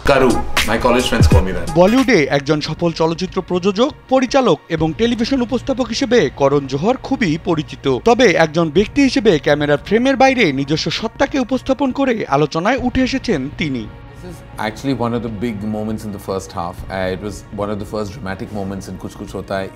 Karu. My college friends call me that. বলিউডে একজন সফল চলচ্চিত্র প্রযোজক, পরিচালক এবং টেলিভিশন উপস্থাপক হিসেবে করণ জোহর খুবই পরিচিত। তবে একজন ব্যক্তি হিসেবে ক্যামেরার ফ্রেমের বাইরে নিজস্ব সত্তাকে উপস্থাপন করে আলোচনায় উঠে এসেছেন তিনি। This is actually one of the big moments in the first half. It was one of the first dramatic moments in Kuch Kuch Hota Hai.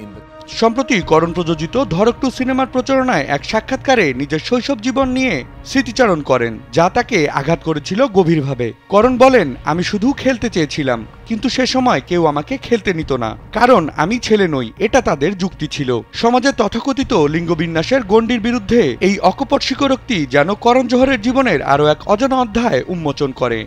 সম্প্রতি করণ প্রযোজিত ধড়ক 2 সিনেমার প্রচারণায় এক সাক্ষাৎকারে নিজের শৈশব জীবন নিয়ে স্মৃতিচারণ করেন, যা তাকে আঘাত করেছিল গভীরভাবে। করণ বলেন, আমি শুধু খেলতে চেয়েছিলাম, কিন্তু সে সময় কেউ আমাকে খেলতে নিত না, কারণ আমি ছেলে নই, এটা তাদের যুক্তি ছিল। সমাজে তথাকথিত লিঙ্গবিন্যাসের গণ্ডির বিরুদ্ধে এই অকপট স্বীকারোক্তি যেন করণ জোহরের জীবনের আরও এক অজানা অধ্যায় উন্মোচন করে।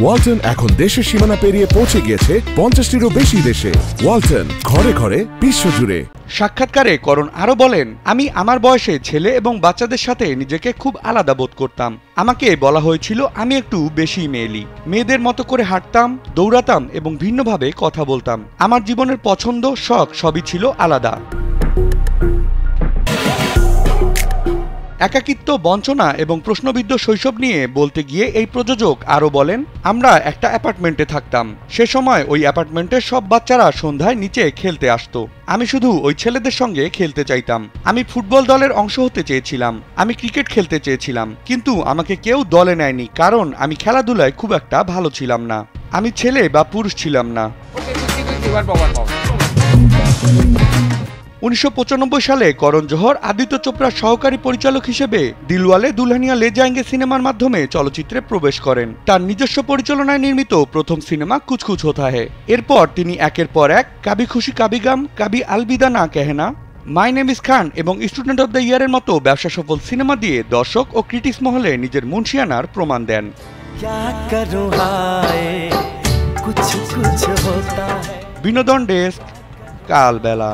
ওয়ালটন এখন দেশের সীমানা পেরিয়ে পৌঁছে গিয়েছে 50টিরও বেশি দেশে। ওয়ালটন, ঘরে ঘরে, বিশ্বজুড়ে। সাক্ষাৎকারে করণ আরো বলেন, আমি আমার বয়সে ছেলে এবং বাচ্চাদের সাথে নিজেকে খুব আলাদা বোধ করতাম। আমাকে বলা হয়েছিল আমি একটু বেশি মেয়েলি, মেয়েদের মতো করে হাঁটতাম, দৌড়াতাম এবং ভিন্নভাবে কথা বলতাম। আমার জীবনের পছন্দ, শখ সবই ছিল আলাদা। একাকিত্ব, বঞ্চনা এবং প্রশ্নবিদ্ধ শৈশব নিয়ে বলতে গিয়ে এই প্রযোজক আরও বলেন, আমরা একটা অ্যাপার্টমেন্টে থাকতাম। সে সময় ওই অ্যাপার্টমেন্টের সব বাচ্চারা সন্ধ্যায় নিচে খেলতে আসতো। আমি শুধু ওই ছেলেদের সঙ্গে খেলতে চাইতাম। আমি ফুটবল দলের অংশ হতে চেয়েছিলাম, আমি ক্রিকেট খেলতে চেয়েছিলাম, কিন্তু আমাকে কেউ দলে নেয়নি, কারণ আমি খেলাধুলায় খুব একটা ভালো ছিলাম না। আমি ছেলে বা পুরুষ ছিলাম না। 1995 সালে করণ জোহর আদিত্য চোপড়ার সহকারী পরিচালক হিসেবে দিলওয়ালে দুলহানিয়া লে যায়েঙ্গে সিনেমার মাধ্যমে চলচ্চিত্রে প্রবেশ করেন। তার নিজস্ব পরিচালনায় নির্মিত প্রথম সিনেমা কুছ কুছ হোতা হ্যায়। এরপর তিনি একের পর এক কাবি খুশি কাবি গাম, কাবি আলবিদা না কেহনা, মাই নেম ইজ খান এবং স্টুডেন্ট অব দ্য ইয়ারের মতো ব্যবসা সফল সিনেমা দিয়ে দর্শক ও ক্রিটিক্স মহলে নিজের মুনশিয়ানার প্রমাণ দেন। বিনোদন ডেস্ক, কালবেলা।